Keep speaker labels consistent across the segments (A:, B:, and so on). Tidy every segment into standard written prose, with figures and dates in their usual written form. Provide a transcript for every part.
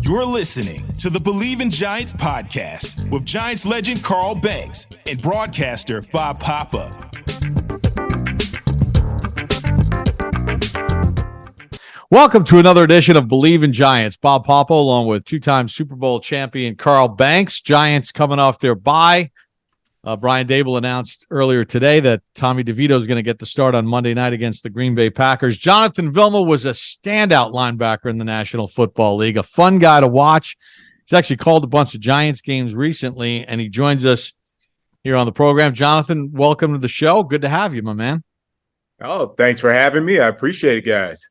A: You're listening to the Believe in Giants podcast with Giants legend Carl Banks and broadcaster Bob Papa.
B: Welcome to another edition of Believe in Giants. Bob Papa along with two-time Super Bowl champion Carl Banks. Giants coming off their bye. Brian Dable announced earlier today that Tommy DeVito is going to get the start on Monday night against the Green Bay Packers. Jonathan Vilma was a standout linebacker in the National Football League, a fun guy to watch. He's actually called a bunch of Giants games recently, and he joins us here on the program. Jonathan, welcome to the show. Good to have you, my man.
C: Oh, thanks for having me. I appreciate it, guys.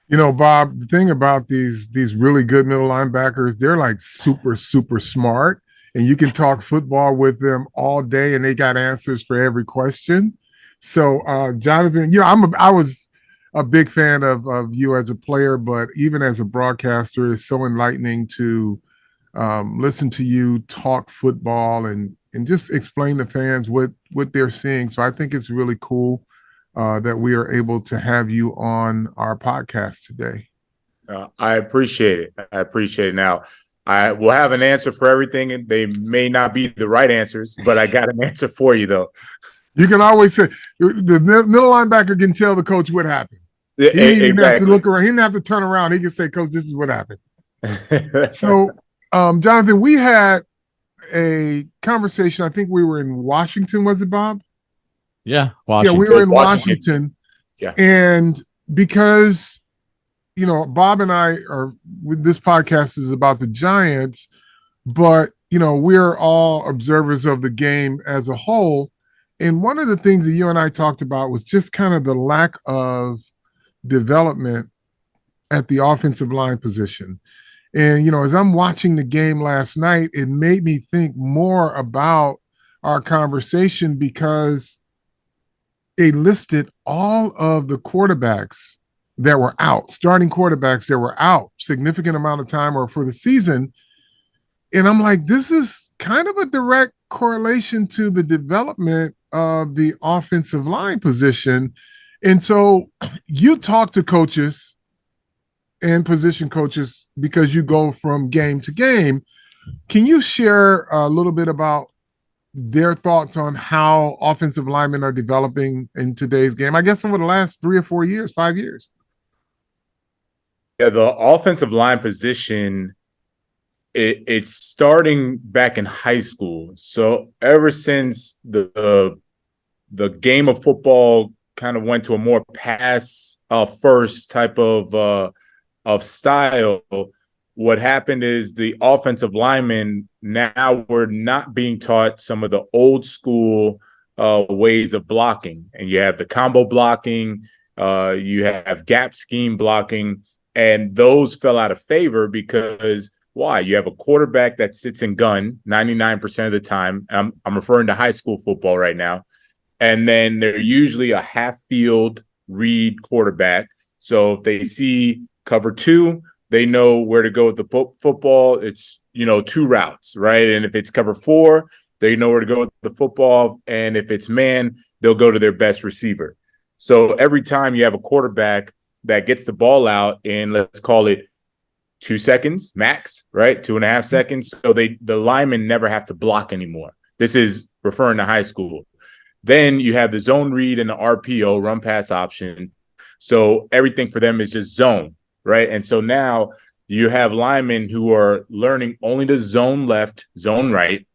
D: You know, Bob, the thing about these really good middle linebackers, they're like super smart. And you can talk football with them all day, and they got answers for every question. So, Jonathan, you know, I was a big fan of you as a player, but even as a broadcaster, it's so enlightening to listen to you talk football and just explain to fans what they're seeing. So I think it's really cool that we are able to have you on our podcast today.
C: I appreciate it. Now, I will have an answer for everything, and they may not be the right answers, but I got an answer for you, though.
D: You can always say the middle linebacker can tell the coach what happened. He didn't even have to look around. He didn't have to turn around. He can say, "Coach, this is what happened." So, Jonathan, we had a conversation. I think we were in Washington. Was it, Bob?
B: Yeah, Washington.
D: Yeah, we were in Washington.
C: Yeah,
D: and because you know, Bob and I are, this podcast is about the Giants, but, you know, we're all observers of the game as a whole. And one of the things that you and I talked about was just kind of the lack of development at the offensive line position. And, you know, as I'm watching the game last night, it made me think more about our conversation because they listed all of the quarterbacks that were out, starting quarterbacks that were out significant amount of time or for the season. And I'm like, this is kind of a direct correlation to the development of the offensive line position. And so you talk to coaches and position coaches because you go from game to game. Can you share a little bit about their thoughts on how offensive linemen are developing in today's game? I guess over the last 3 or 4 years, 5 years.
C: Yeah, the offensive line position, it's starting back in high school. So ever since the game of football kind of went to a more pass first type of style, what happened is the offensive linemen now were not being taught some of the old school ways of blocking. And you have the combo blocking, you have gap scheme blocking. And those fell out of favor because why? You have a quarterback that sits in gun 99% of the time. I'm referring to high school football right now. And then they're usually a half field read quarterback. So if they see cover two, they know where to go with the football. It's, you know, 2 routes, right? And if it's cover 4, they know where to go with the football. And if it's man, they'll go to their best receiver. So every time you have a quarterback that gets the ball out in, let's call it 2 seconds max, right? 2.5 seconds. So the linemen never have to block anymore. This is referring to high school. Then you have the zone read and the RPO, run pass option. So everything for them is just zone, right? And so now you have linemen who are learning only to zone left, zone right.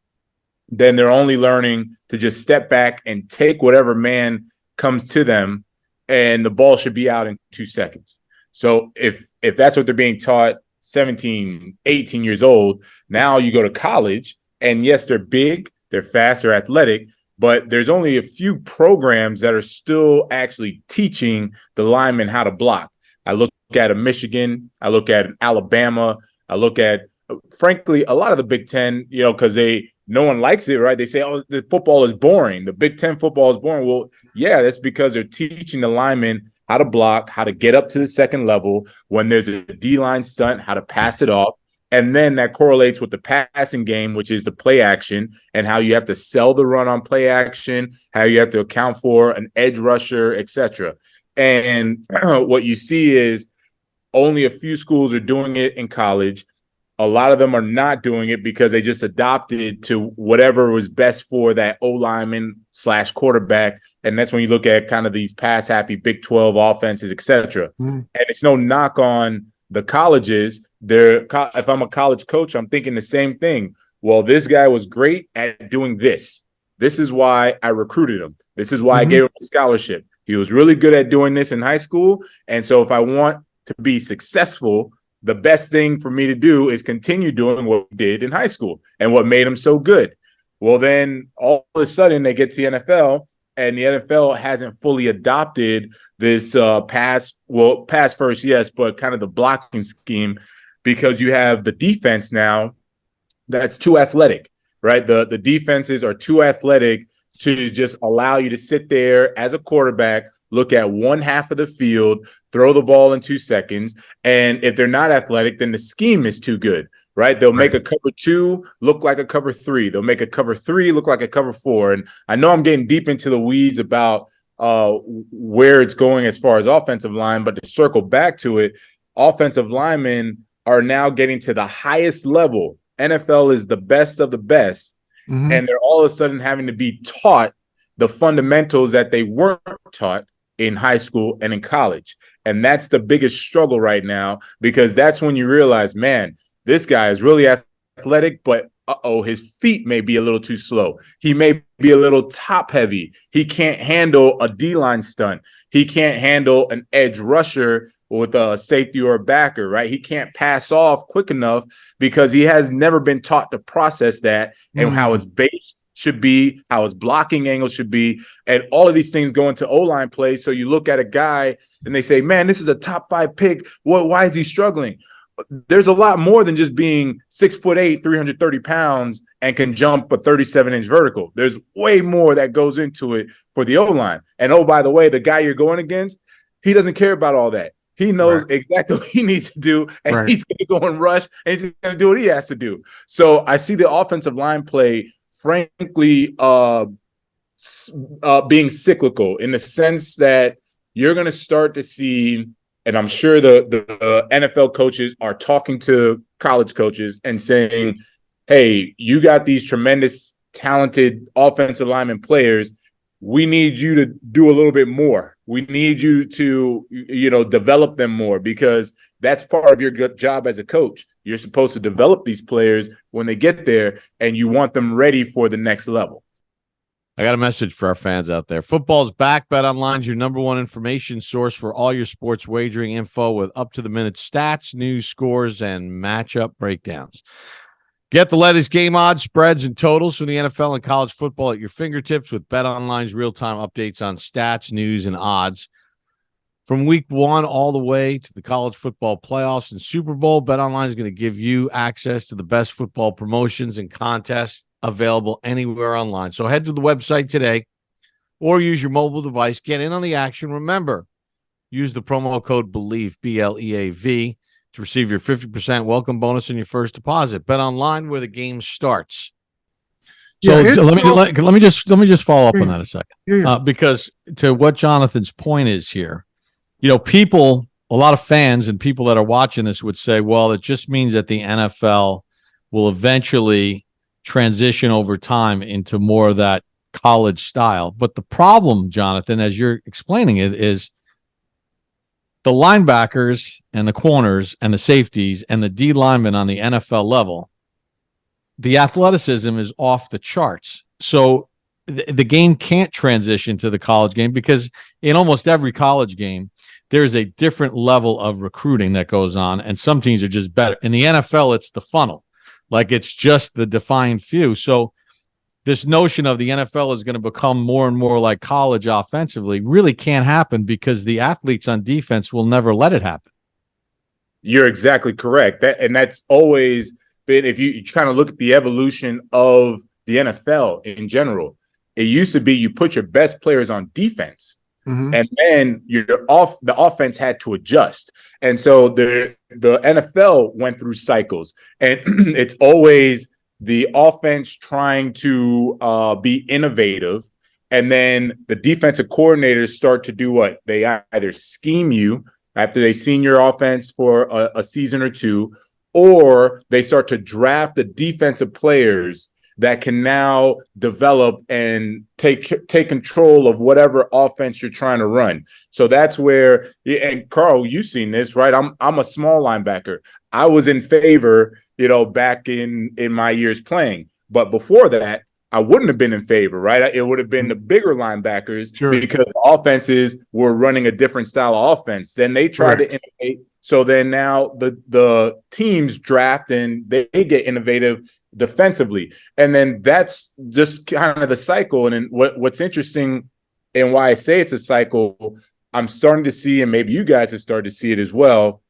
C: Then they're only learning to just step back and take whatever man comes to them, and the ball should be out in 2 seconds. So if that's what they're being taught 17, 18 years old, now you go to college, and yes, they're big, they're fast, they're athletic, but there's only a few programs that are still actually teaching the linemen how to block. I look at a Michigan, I look at Alabama, I look at, frankly, a lot of the Big Ten, you know, because no one likes it, right? They say, oh, the football is boring. The Big Ten football is boring. Well, yeah, that's because they're teaching the linemen how to block, how to get up to the second level when there's a D-line stunt, how to pass it off. And then that correlates with the passing game, which is the play action, and how you have to sell the run on play action, how you have to account for an edge rusher, etc. And what you see is only a few schools are doing it in college. A lot of them are not doing it because they just adopted to whatever was best for that O lineman / quarterback. And that's when you look at kind of these pass happy Big 12 offenses, et cetera. And it's no knock on the colleges. If I'm a college coach, I'm thinking the same thing. Well, this guy was great at doing this. This is why I recruited him. This is why I gave him a scholarship. He was really good at doing this in high school. And so if I want to be successful, the best thing for me to do is continue doing what we did in high school and what made him so good. Well, then all of a sudden they get to the NFL, and the NFL hasn't fully adopted this pass first, yes, but kind of the blocking scheme, because you have the defense now that's too athletic, right? The defenses are too athletic to just allow you to sit there as a quarterback, look at one half of the field, throw the ball in 2 seconds. And if they're not athletic, then the scheme is too good, right? They'll make a cover 2 look like a cover 3. They'll make a cover 3 look like a cover 4. And I know I'm getting deep into the weeds about where it's going as far as offensive line, but to circle back to it, offensive linemen are now getting to the highest level. NFL is the best of the best. And they're all of a sudden having to be taught the fundamentals that they weren't taught in high school and in college. And that's the biggest struggle right now, because that's when you realize, man, this guy is really athletic, but his feet may be a little too slow. He may be a little top heavy. He can't handle a D-line stunt. He can't handle an edge rusher with a safety or a backer, right? He can't pass off quick enough because he has never been taught to process that and how his base should be, how his blocking angle should be, and all of these things go into O-line play. So you look at a guy and they say, man, this is a top 5 pick. Why is he struggling? There's a lot more than just being 6'8", 330 pounds and can jump a 37-inch vertical. There's way more that goes into it for the O-line. And oh, by the way, the guy you're going against, he doesn't care about all that. He knows exactly what he needs to do, and he's going to go and rush, and he's going to do what he has to do. So I see the offensive line play, frankly, being cyclical in the sense that you're going to start to see, and I'm sure the NFL coaches are talking to college coaches and saying, hey, you got these tremendous, talented offensive lineman players. We need you to do a little bit more. We need you to, develop them more, because that's part of your job as a coach. You're supposed to develop these players when they get there, and you want them ready for the next level.
B: I got a message for our fans out there. Football's back. BetOnline's your number one information source for all your sports wagering info with up-to-the-minute stats, news, scores, and matchup breakdowns. Get the latest game odds, spreads, and totals from the NFL and college football at your fingertips with BetOnline's real-time updates on stats, news, and odds. From week 1 all the way to the college football playoffs and Super Bowl, BetOnline is going to give you access to the best football promotions and contests available anywhere online. So head to the website today or use your mobile device. Get in on the action. Remember, use the promo code BELIEVE, BLEAV, to receive your 50% welcome bonus on your first deposit. Bet online where the game starts. So let me just follow up on that a second, because to what Jonathan's point is here, people, a lot of fans and people that are watching this would say, well, it just means that the NFL will eventually transition over time into more of that college style. But the problem, Jonathan, as you're explaining it, is the linebackers and the corners and the safeties and the D linemen on the NFL level, the athleticism is off the charts. So the game can't transition to the college game, because in almost every college game, there's a different level of recruiting that goes on, and some teams are just better. In the NFL, it's the funnel. Like, it's just the defined few. So this notion of the NFL is going to become more and more like college offensively really can't happen, because the athletes on defense will never let it happen.
C: You're exactly correct. That's always been, if you kind of look at the evolution of the NFL in general, it used to be you put your best players on defense. And then the offense had to adjust. And so the NFL went through cycles, and it's always the offense trying to be innovative. And then the defensive coordinators start to do what? They either scheme you after they've seen your offense for a season or two, or they start to draft the defensive players that can now develop and take control of whatever offense you're trying to run. So that's where, and Carl, you've seen this, right? I'm a small linebacker. I was in favor, back in my years playing. But before that, I wouldn't have been in favor, right? It would have been the bigger linebackers because offenses were running a different style of offense. Then they tried to innovate. So then now the teams draft and they get innovative defensively. And then that's just kind of the cycle. And then what's interesting and why I say it's a cycle, I'm starting to see, and maybe you guys have started to see it as well,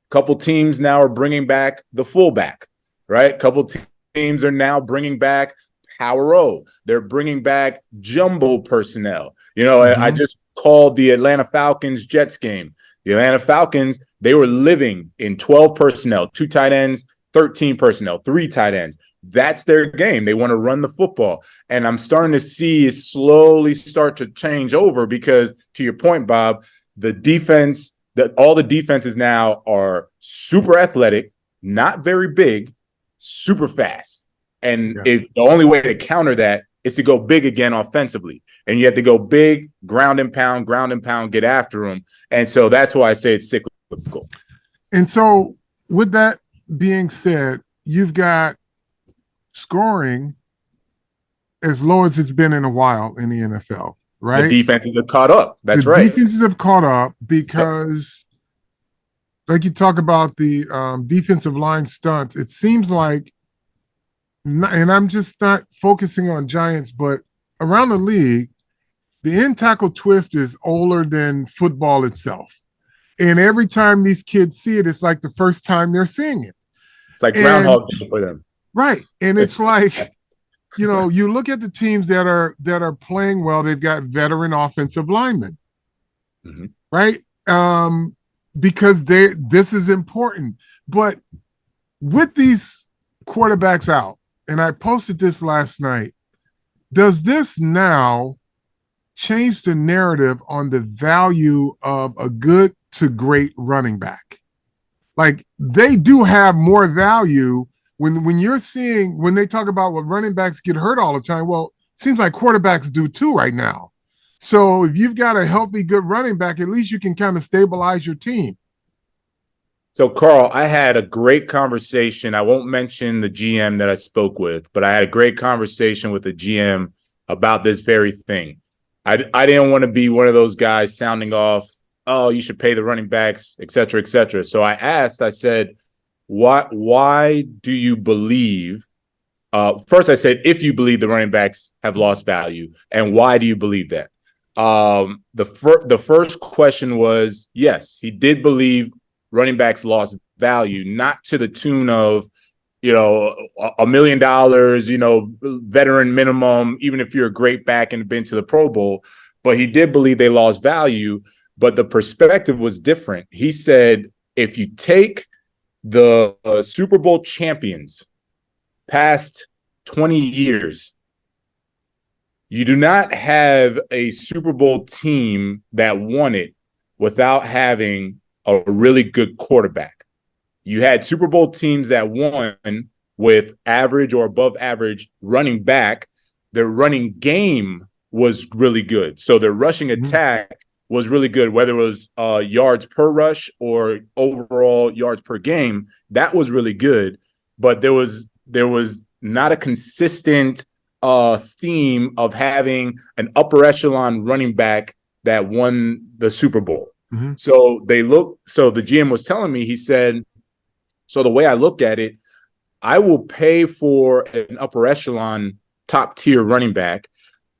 C: a couple teams now are bringing back the fullback, right? A couple teams are now bringing back Power O. They're bringing back jumbo personnel. I just called the Atlanta Falcons Jets game. The Atlanta Falcons, they were living in 12 personnel, 2 tight ends, 13 personnel, 3 tight ends. That's their game. They want to run the football. And I'm starting to see it slowly start to change over because, to your point, Bob, the defense, all the defenses now are super athletic, not very big, super fast. And if the only way to counter that is to go big again offensively. And you have to go big, ground and pound, get after them. And so that's why I say it's cyclical.
D: And so with that being said, you've got scoring as low as it's been in a while in the NFL, right?
C: The defenses have caught up. That's right.
D: The defenses have caught up because, like you talk about the defensive line stunts, it seems like, and I'm just not focusing on Giants, but around the league, the end tackle twist is older than football itself. And every time these kids see it, it's like the first time they're seeing it.
C: It's like Groundhog Day for them.
D: Right. And it's like, you look at the teams that are playing well, they've got veteran offensive linemen, right? Because this is important. But with these quarterbacks out, and I posted this last night, does this now change the narrative on the value of a good to great running back? Like, they do have more value when you're seeing, when they talk about what running backs get hurt all the time. Well, it seems like quarterbacks do too right now. So if you've got a healthy, good running back, at least you can kind of stabilize your team.
C: So, Carl, I had a great conversation. I won't mention the GM that I spoke with, but I had a great conversation with the GM about this very thing. I didn't want to be one of those guys sounding off, oh, you should pay the running backs, et cetera, et cetera. So I said, why do you believe? First, I said, if you believe the running backs have lost value, and why do you believe that? The first question was, yes, he did believe running backs lost value, not to the tune of, $1 million, veteran minimum, even if you're a great back and been to the Pro Bowl, but he did believe they lost value. But the perspective was different. He said, if you take the Super Bowl champions past 20 years, you do not have a Super Bowl team that won it without having a really good quarterback. You had Super Bowl teams that won with average or above average running back. Their running game was really good. So their rushing attack was really good, whether it was yards per rush or overall yards per game. That was really good. But there was not a consistent theme of having an upper echelon running back that won the Super Bowl. So the GM was telling me, he said, so the way I look at it, I will pay for an upper echelon top tier running back.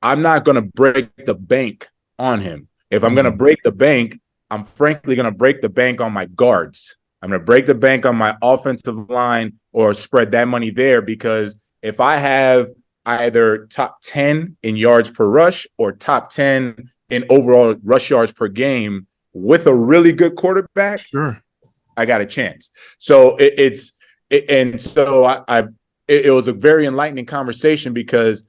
C: I'm not going to break the bank on him. If I'm going to break the bank, I'm frankly going to break the bank on my guards. I'm going to break the bank on my offensive line or spread that money there, because if I have either top 10 in yards per rush or top 10 in overall rush yards per game with a really good quarterback, I got a chance. So it was a very enlightening conversation, because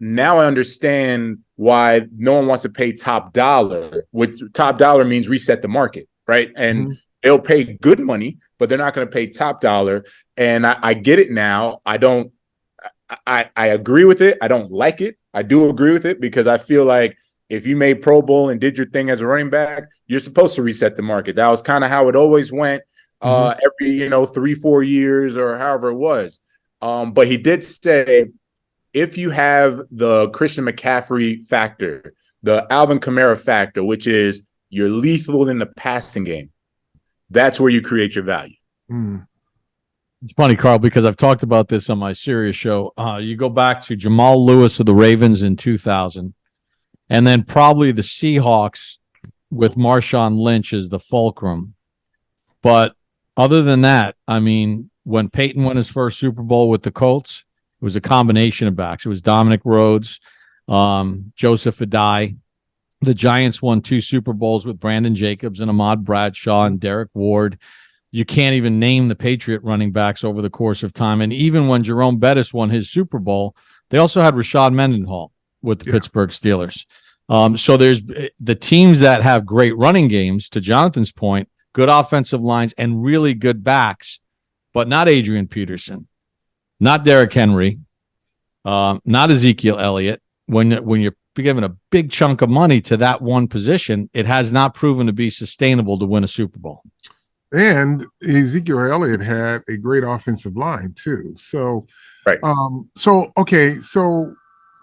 C: now I understand why no one wants to pay top dollar, which top dollar means reset the market, right? And They'll pay good money, but they're not going to pay top dollar. And I get it now. I agree with it. I don't like it. I do agree with it because I feel like if you made Pro Bowl and did your thing as a running back, you're supposed to reset the market. That was kind of how it always went every, 3-4 years or however it was. But he did say, if you have the Christian McCaffrey factor, the Alvin Kamara factor, which is you're lethal in the passing game, that's where you create your value.
B: It's funny, Carl, because I've talked about this on my Sirius show. You go back to Jamal Lewis of the Ravens in 2000, and then probably the Seahawks with Marshawn Lynch as the fulcrum. But other than that, I mean, when Peyton won his first Super Bowl with the Colts, it was a combination of backs. It was Dominic Rhodes, Joseph Adai. The Giants won 2 Super Bowls with Brandon Jacobs and Ahmad Bradshaw and Derek Ward. You can't even name the Patriot running backs over the course of time. And even when Jerome Bettis won his Super Bowl, they also had Rashad Mendenhall with the Pittsburgh Steelers. So there's the teams that have great running games, to Jonathan's point, good offensive lines and really good backs, but not Adrian Peterson, not Derrick Henry, not Ezekiel Elliott. When you're given a big chunk of money to that one position, it has not proven to be sustainable to win a Super Bowl.
D: And Ezekiel Elliott had a great offensive line too. So,
C: right.
D: So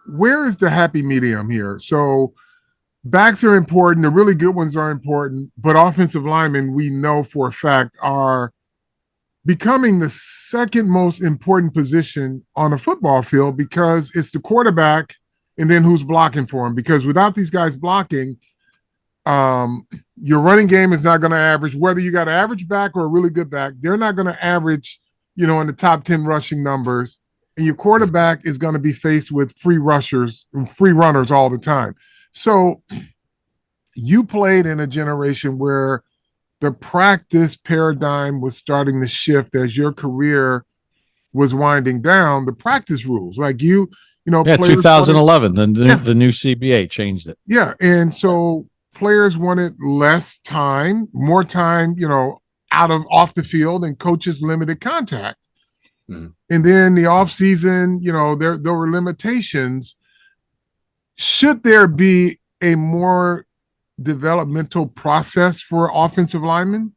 D: where is the happy medium here? So backs are important. The really good ones are important, but offensive linemen, we know for a fact, are becoming the second most important position on a football field because it's the quarterback and then who's blocking for him. Because without these guys blocking, your running game is not going to average, whether you got an average back or a really good back, they're not going to average, in the top 10 rushing numbers. And your quarterback is going to be faced with free runners all the time. So you played in a generation where the practice paradigm was starting to shift as your career was winding down. The practice rules, like
B: 2011, the new CBA changed it.
D: Yeah. And so players wanted less time, more time, off the field, and coaches limited contact. And then the offseason, there were limitations. Should there be a more developmental process for offensive linemen?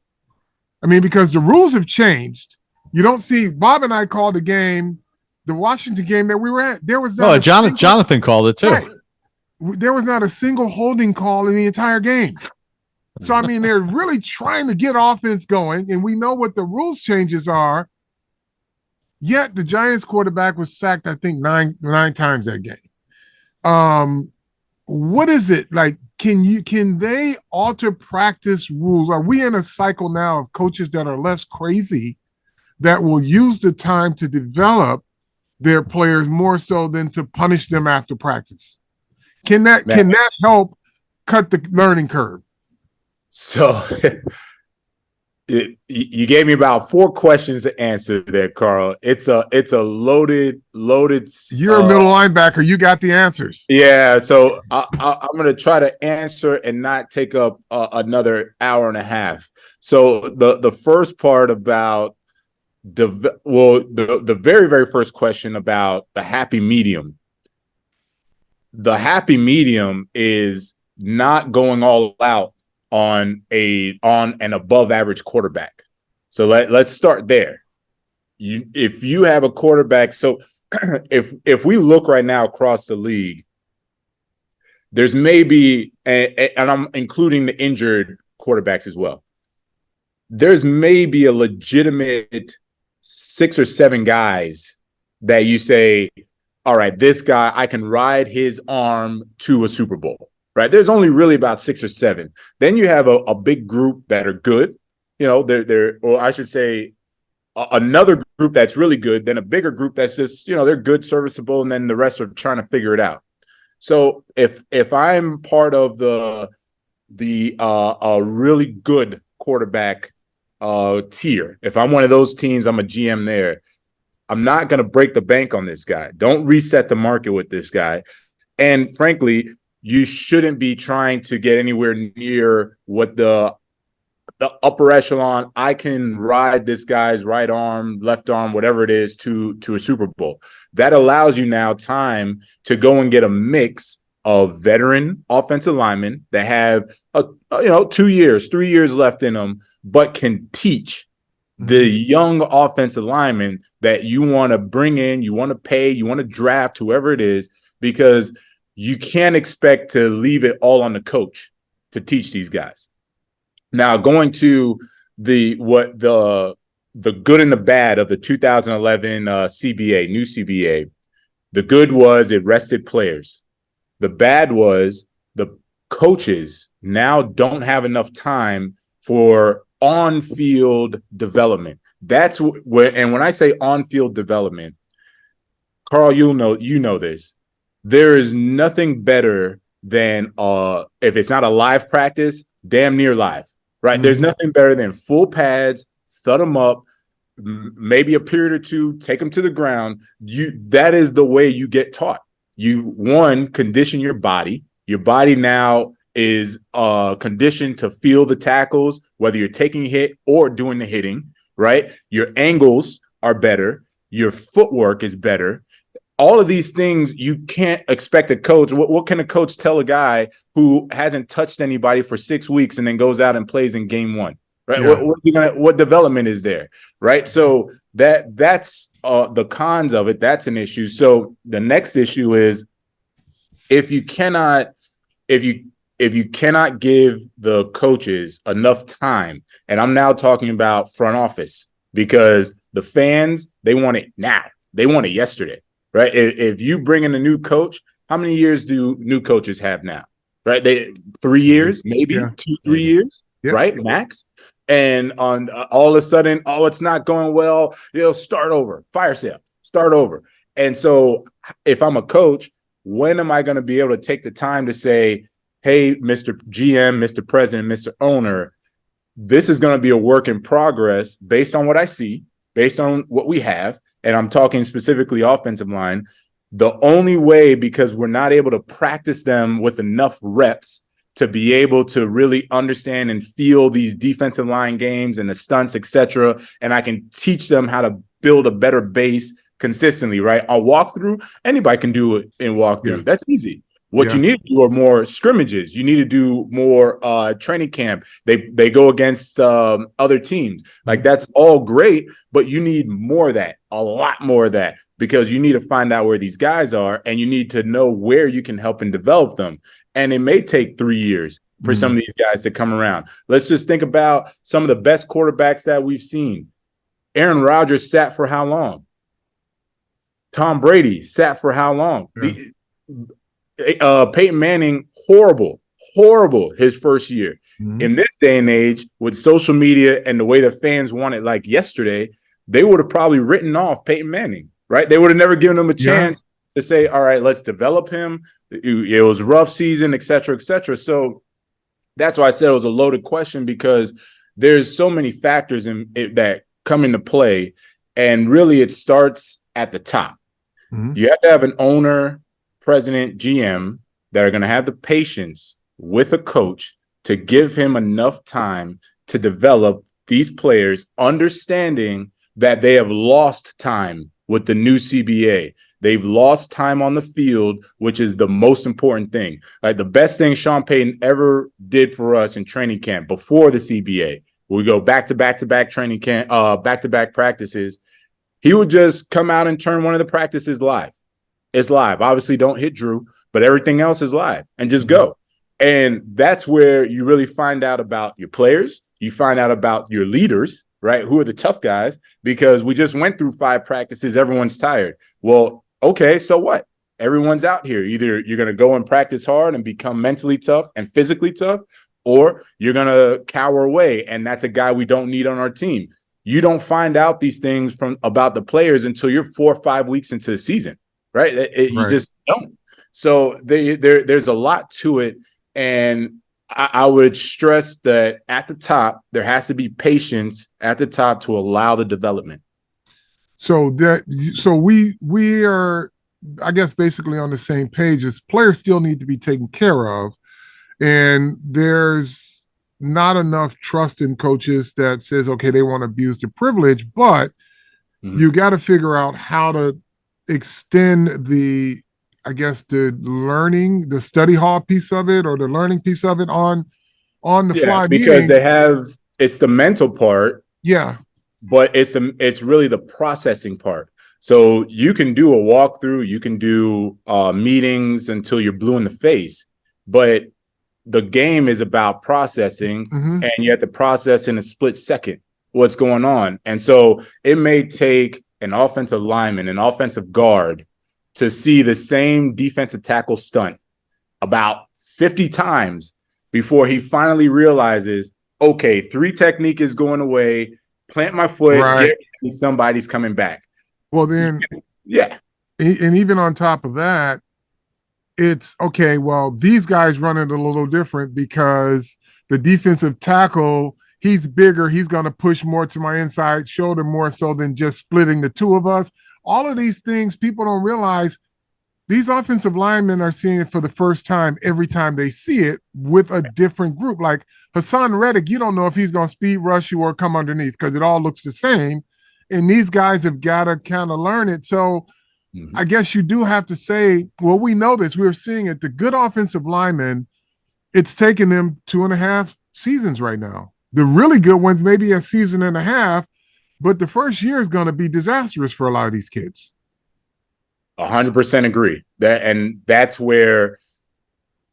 D: I mean, because the rules have changed. You don't see, Bob and I called the game, the Washington game that we were at. There was not
B: Jonathan called it too.
D: Right. There was not a single holding call in the entire game. So, I mean, they're really trying to get offense going, and we know what the rules changes are. Yet the Giants quarterback was sacked, I think, nine times that game. What is it like? Can they alter practice rules? Are we in a cycle now of coaches that are less crazy, that will use the time to develop their players more so than to punish them after practice? Can that help cut the learning curve?
C: So you gave me about 4 questions to answer there, Carl. It's a loaded.
D: You're a middle linebacker. You got the answers.
C: Yeah. So I'm going to try to answer and not take up another hour and a half. So the first part about the very, very first question about the happy medium. The happy medium is not going all out on an above average quarterback. So let's start there. If you have a quarterback, so if we look right now across the league, there's maybe, and I'm including the injured quarterbacks as well, there's maybe a legitimate 6 or 7 guys that you say, all right, this guy, I can ride his arm to a Super Bowl, right? There's only really about 6 or 7. Then you have a big group that are good, or I should say another group that's really good, then a bigger group that's just, they're good, serviceable, and then the rest are trying to figure it out. So if I'm part of the really good quarterback tier, if I'm one of those teams, I'm a GM there, I'm not going to break the bank on this guy. Don't reset the market with this guy. And frankly, you shouldn't be trying to get anywhere near what the the upper echelon. I can ride this guy's right arm, left arm, whatever it is, to a Super Bowl. That allows you now time to go and get a mix of veteran offensive linemen that have 2 years, 3 years left in them, but can teach the young offensive linemen that you want to bring in, you want to pay, you want to draft, whoever it is, because you can't expect to leave it all on the coach to teach these guys. Now, going to the good and the bad of the 2011 CBA, new CBA, the good was it rested players. The bad was the coaches now don't have enough time for on-field development. That's where, and when I say on-field development, Carl, you know this. There is nothing better than if it's not a live practice, damn near live, right? There's nothing better than full pads, thud them up, maybe a period or two, take them to the ground. That is the way you get taught. You condition your body. Your body now is conditioned to feel the tackles, whether you're taking a hit or doing the hitting, right? Your angles are better. Your footwork is better. All of these things, you can't expect a coach. What can a coach tell a guy who hasn't touched anybody for 6 weeks and then goes out and plays in game one, right? Yeah. What development is there, right? So that's the cons of it. That's an issue. So the next issue is if you cannot give the coaches enough time, and I'm now talking about front office, because the fans, they want it now. They want it yesterday. Right. If you bring in a new coach, how many years do new coaches have now? Right. 3 years, maybe 2-3 years, right? Max. And on all of a sudden, it's not going well. Start over, fire sale, start over. And so if I'm a coach, when am I going to be able to take the time to say, hey, Mr. GM, Mr. President, Mr. Owner, this is going to be a work in progress based on what I see, based on what we have. And I'm talking specifically offensive line. The only way, because we're not able to practice them with enough reps to be able to really understand and feel these defensive line games and the stunts, etc. And I can teach them how to build a better base consistently, right? A walkthrough, anybody can do it in walkthrough. Yeah. That's easy. What you need to do are more scrimmages. You need to do more training camp. They go against other teams. Like, that's all great, but you need more of that, a lot more of that, because you need to find out where these guys are, and you need to know where you can help and develop them. And it may take 3 years for some of these guys to come around. Let's just think about some of the best quarterbacks that we've seen. Aaron Rodgers sat for how long? Tom Brady sat for how long? Peyton Manning, horrible his first year. In this day and age, with social media and the way the fans want it like yesterday, they would have probably written off Peyton Manning, right? They would have never given him a chance to say, all right, let's develop him. It was a rough season, et cetera, et cetera. So that's why I said it was a loaded question, because there's so many factors in it that come into play, and really it starts at the top. You have to have an owner, president, GM that are going to have the patience with a coach to give him enough time to develop these players, understanding that they have lost time with the new CBA. They've lost time on the field, which is the most important thing. Like, the best thing Sean Payton ever did for us in training camp before the CBA, we go back to back training camp, back-to-back practices. He would just come out and turn one of the practices live. It's live. Obviously, don't hit Drew, but everything else is live, and just go. And that's where you really find out about your players. You find out about your leaders, right? Who are the tough guys? Because we just went through 5 practices. Everyone's tired. Well, okay, so what? Everyone's out here. Either you're going to go and practice hard and become mentally tough and physically tough, or you're going to cower away. And that's a guy we don't need on our team. You don't find out these things about the players until you're 4 or 5 weeks into the season. Right. You just don't. So there's a lot to it. And I would stress that at the top, there has to be patience at the top to allow the development.
D: So we are, I guess, basically on the same page. As players still need to be taken care of. And there's not enough trust in coaches that says, okay, they want to abuse the privilege, but you got to figure out how to extend the learning, the study hall piece of it or the learning piece of it on the fly
C: because
D: meeting.
C: It's the mental part.
D: Yeah.
C: But it's really the processing part. So you can do a walkthrough, you can do meetings until you're blue in the face, but the game is about processing, and you have to process in a split second what's going on. And so it may take an offensive lineman, an offensive guard to see the same defensive tackle stunt about 50 times before he finally realizes, okay, 3 technique is going away, plant my foot,
D: right.
C: Somebody's coming back.
D: Well, then,
C: yeah.
D: And even on top of that, it's okay, well, these guys run it a little different because the defensive tackle, he's bigger. He's going to push more to my inside shoulder more so than just splitting the two of us. All of these things people don't realize. These offensive linemen are seeing it for the first time every time they see it with a different group. Like Hassan Reddick, you don't know if he's going to speed rush you or come underneath because it all looks the same. And these guys have got to kind of learn it. So I guess you do have to say, well, we know this. We're seeing it. The good offensive linemen, it's taken them 2.5 seasons right now. The really good ones, maybe a season and a half, but the first year is going to be disastrous for a lot of these kids.
C: 100% agree. That's where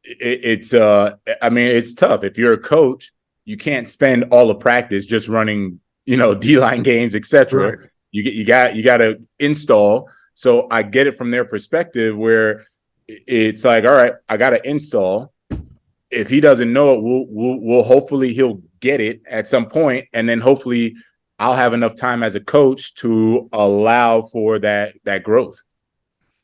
C: it's tough. If you're a coach, you can't spend all the practice just running, D-line games, etc. Right. You got to install. So I get it from their perspective where it's like, all right, I got to install. If he doesn't know it, we'll hopefully he'll get it at some point, and then hopefully I'll have enough time as a coach to allow for that growth.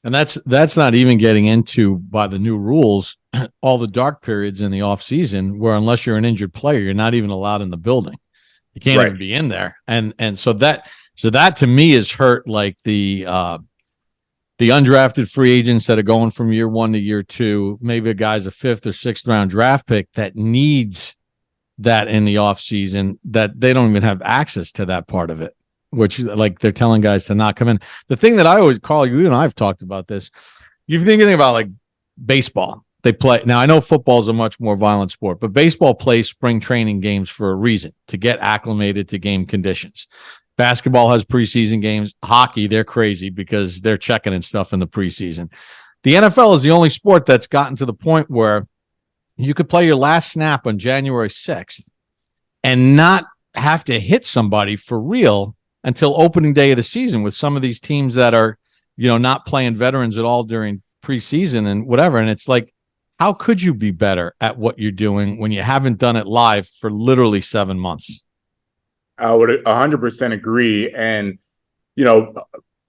B: And that's not even getting into, by the new rules, all the dark periods in the off season where unless you're an injured player, you're not even allowed in the building. You can't even be in there. And so that to me is hurt, like the undrafted free agents that are going from year 1 to year 2, maybe a guy's a 5th or 6th round draft pick that needs that in the off season, that they don't even have access to that part of it, which like they're telling guys to not come in. The thing that I always call you and I've talked about this. You're thinking about like baseball. They play now. I know football is a much more violent sport, but baseball plays spring training games for a reason, to get acclimated to game conditions. Basketball has preseason games. Hockey, they're crazy because they're checking and stuff in the preseason. The NFL is the only sport that's gotten to the point where you could play your last snap on January 6th and not have to hit somebody for real until opening day of the season, with some of these teams that are, not playing veterans at all during preseason and whatever. And it's like, how could you be better at what you're doing when you haven't done it live for literally 7 months?
C: I would 100% agree. And,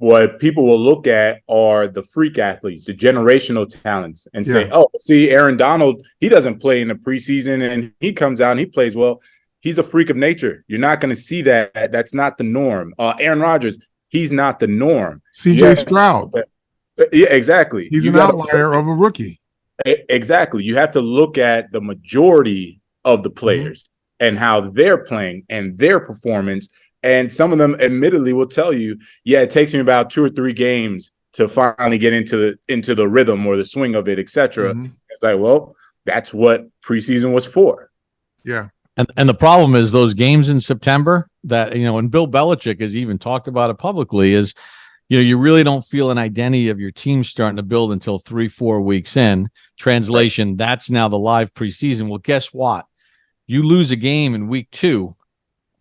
C: what people will look at are the freak athletes, the generational talents, and say, oh, see, Aaron Donald, he doesn't play in the preseason and he comes out and he plays well. He's a freak of nature. You're not going to see that. That's not the norm. Aaron Rodgers, he's not the norm.
D: C.J. Stroud.
C: Yeah, exactly.
D: He's an outlier of a rookie.
C: Exactly. You have to look at the majority of the players and how they're playing and their performance. And some of them admittedly will tell you, it takes me about 2 or 3 games to finally get into the rhythm or the swing of it, etc. It's like, well, that's what preseason was for.
D: Yeah.
B: And the problem is those games in September that, and Bill Belichick has even talked about it publicly, is, you really don't feel an identity of your team starting to build until 3-4 weeks in. Translation, that's now the live preseason. Well, guess what? You lose a game in week 2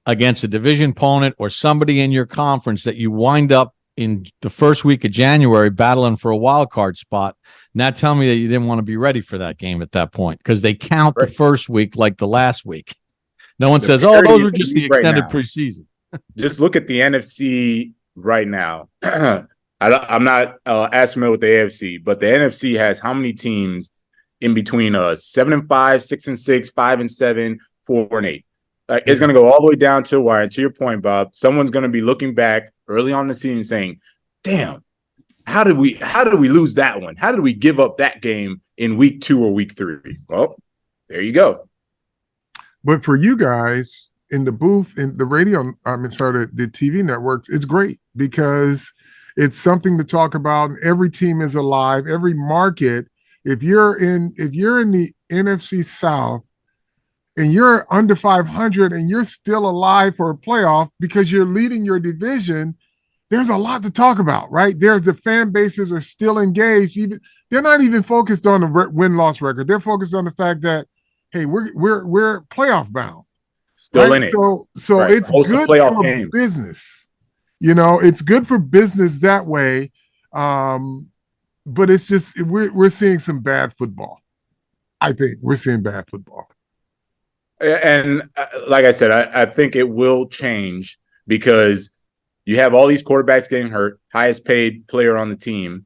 B: against a division opponent or somebody in your conference that you wind up in the first week of January battling for a wild card spot. Not tell me that you didn't want to be ready for that game at that point, because they count the first week like the last week. No one says, oh, those were just the extended preseason.
C: Just look at the NFC right now. I'm not as familiar with the AFC, but the NFC has how many teams in between 7-5, 6-6, 5-7, 4-8? It's going to go all the way down to wire. And to your point, Bob, someone's going to be looking back early on in the season saying, damn, how did we lose that one? How did we give up that game in week 2 or week 3? Well, there you go.
D: But for you guys in the booth, in the radio, the TV networks, it's great because it's something to talk about. And every team is alive. Every market. If you're in the NFC South and you're under 500 and you're still alive for a playoff because you're leading your division, there's a lot to talk about, right? The fan bases are still engaged. Even they're not even focused on the win-loss record. They're focused on the fact that, hey, we're playoff bound,
C: Still
D: right?
C: in it.
D: So
C: Right.
D: it's
C: Host a
D: good
C: playoff
D: for
C: game.
D: business. It's good for business that way. But it's just we're seeing some bad football. I think we're seeing bad football.
C: And like I said, I think it will change because you have all these quarterbacks getting hurt, highest paid player on the team.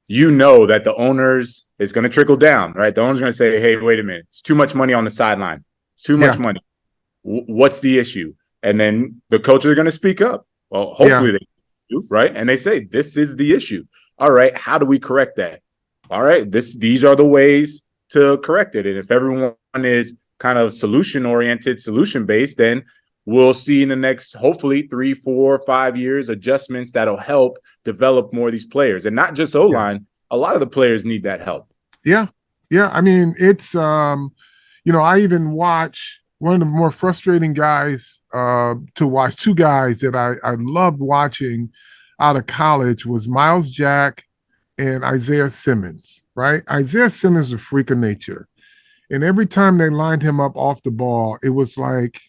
C: You know that the owners is going to trickle down, right? The owner's going to say, hey, wait a minute. It's too much money on the sideline. It's too much money. What's the issue? And then the coaches are going to speak up. Well, hopefully they do, right? And they say, this is the issue. All right, how do we correct that? All right, these are the ways to correct it. And if everyone is kind of solution-oriented, solution-based, then we'll see in the next, hopefully, 3, 4, 5 years, adjustments that'll help develop more of these players. And not just O-line. Yeah. A lot of the players need that help.
D: Yeah. Yeah. I mean, it's, I even watch one of the more frustrating guys to watch, two guys that I loved watching out of college was Miles Jack and Isaiah Simmons, right? Isaiah Simmons is a freak of nature. And every time they lined him up off the ball, it was like,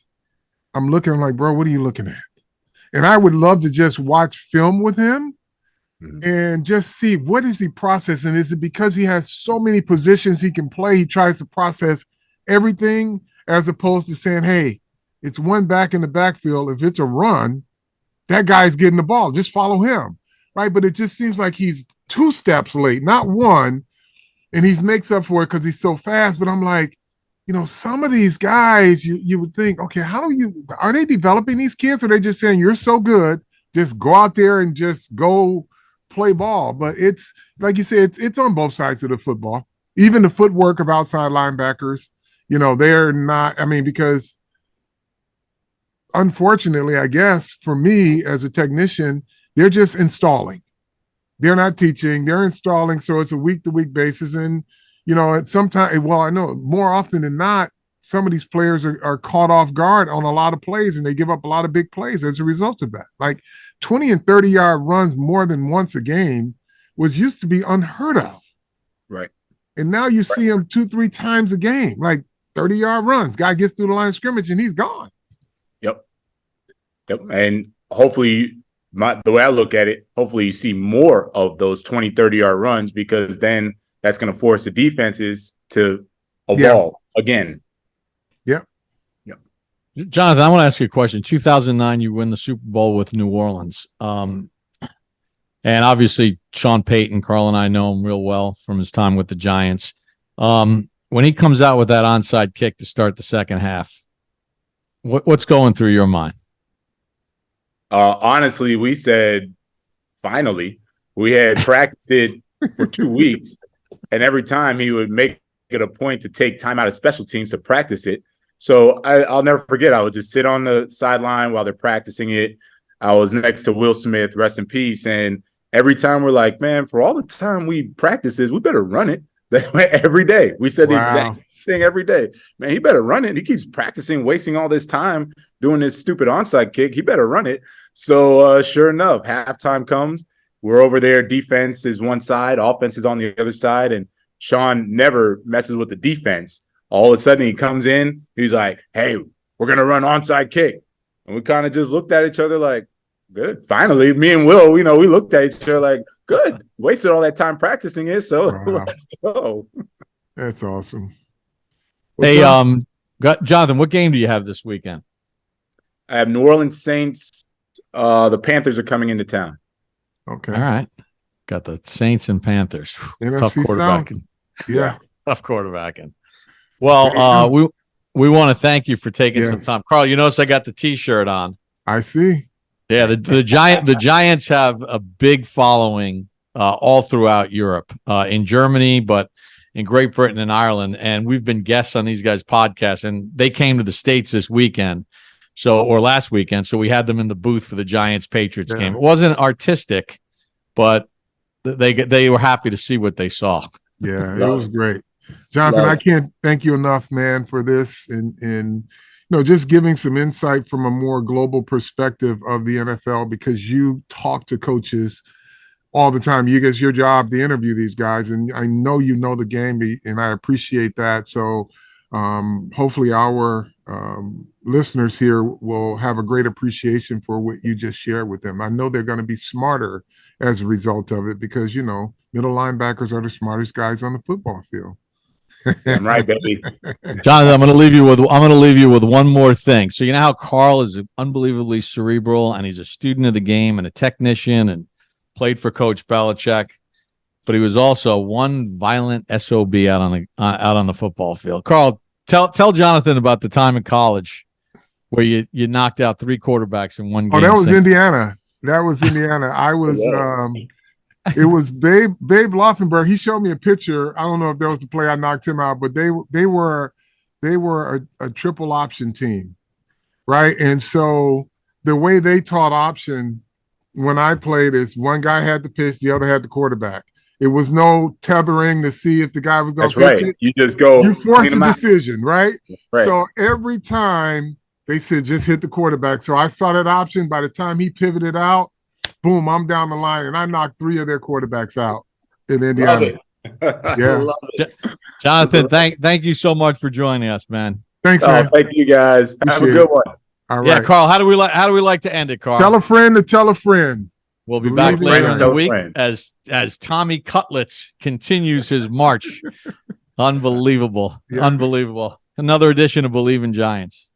D: I'm like, bro, what are you looking at? And I would love to just watch film with him and just see what is he processing. Is it because he has so many positions he can play? He tries to process everything as opposed to saying, hey, it's one back in the backfield. If it's a run, that guy's getting the ball. Just follow him, right? But it just seems like he's 2 steps late, not one, and he makes up for it because he's so fast. But I'm like, some of these guys, you would think, okay, are they developing these kids? Or are they just saying, you're so good, just go out there and just go play ball? But it's, like you said, it's on both sides of the football. Even the footwork of outside linebackers, they're not, because unfortunately, I guess, for me as a technician, they're just installing. They're not teaching. They're installing, so it's a week-to-week basis. And, sometimes, I know more often than not, some of these players are caught off guard on a lot of plays, and they give up a lot of big plays as a result of that. Like 20 and 30-yard runs more than once a game was used to be unheard of.
C: Right.
D: And now you see them 2-3 times a game, like 30-yard runs. Guy gets through the line of scrimmage, and he's gone.
C: Yep. And hopefully, the way I look at it, hopefully you see more of those 20, 30-yard runs because then that's going to force the defenses to evolve again.
D: Yep.
B: Jonathan, I want to ask you a question. 2009, you win the Super Bowl with New Orleans. And obviously, Sean Payton, Carl and I know him real well from his time with the Giants. When he comes out with that onside kick to start the second half, what's going through your mind?
C: Honestly, we said, finally, we had practiced it for 2 weeks. And every time he would make it a point to take time out of special teams to practice it. So I'll never forget. I would just sit on the sideline while they're practicing it. I was next to Will Smith, rest in peace. And every time we're like, man, for all the time we practice this, we better run it every day. We said the exact thing every day. Man, he better run it. He keeps practicing, wasting all this time doing this stupid onside kick. He better run it. So sure enough, halftime comes. We're over there. Defense is one side. Offense is on the other side. And Sean never messes with the defense. All of a sudden he comes in. He's like, hey, we're going to run onside kick. And we kind of just looked at each other like, good. Finally, me and Will, we looked at each other like, good. Wasted all that time practicing it. So let's go.
D: That's awesome.
B: Hey, Jonathan, what game do you have this weekend?
C: I have New Orleans Saints. The Panthers are coming into town.
D: Okay.
B: All right. Got the Saints and Panthers.
D: NFC
B: Tough quarterbacking.
D: Yeah.
B: Tough quarterbacking. Well, we want to thank you for taking some time. Carl, you notice I got the T-shirt on.
D: I see.
B: Yeah, the Giants have a big following all throughout Europe, in Germany, but in Great Britain and Ireland, and we've been guests on these guys' podcasts, and they came to the States this weekend, or last weekend. So we had them in the booth for the Giants-Patriots game. It wasn't artistic, but they were happy to see what they saw.
D: Yeah, it was great. Jonathan, I can't thank you enough, man, for this and just giving some insight from a more global perspective of the NFL, because you talk to coaches all the time. It's your job to interview these guys, and I know you know the game, and I appreciate that. So hopefully our listeners here will have a great appreciation for what you just shared with them. I know they're going to be smarter as a result of it, because middle linebackers are the smartest guys on the football field.
C: I'm right, baby.
B: Jonathan, I'm going to leave you with one more thing. So you know how Carl is unbelievably cerebral, and he's a student of the game and a technician, and played for Coach Belichick, but he was also one violent SOB out on the football field. Carl, tell Jonathan about the time in college where you knocked out 3 quarterbacks in one game.
D: Oh, that was Indiana. That was Indiana. I was it was Babe Loffenberg. He showed me a picture. I don't know if that was the play I knocked him out, but they were a triple option team, right? And so the way they taught option when I played is one guy had the pitch, the other had the quarterback. It was no tethering to see if the guy was going to pitch it.
C: You just go.
D: You force a decision, right?
C: Right.
D: So every time they said just hit the quarterback. So I saw that option. By the time he pivoted out, boom, I'm down the line, and I knocked 3 of their quarterbacks out in Indiana.
C: Yeah.
B: Jonathan, thank you so much for joining us, man.
D: Thanks, man.
C: Thank you guys. Have a good one.
D: All right.
B: Yeah, Carl, how do we like to end it, Carl?
D: Tell a friend to tell a friend.
B: We'll be back later in the week as Tommy Cutlets continues his march. Unbelievable. Yeah. Unbelievable. Another edition of Believe in Giants.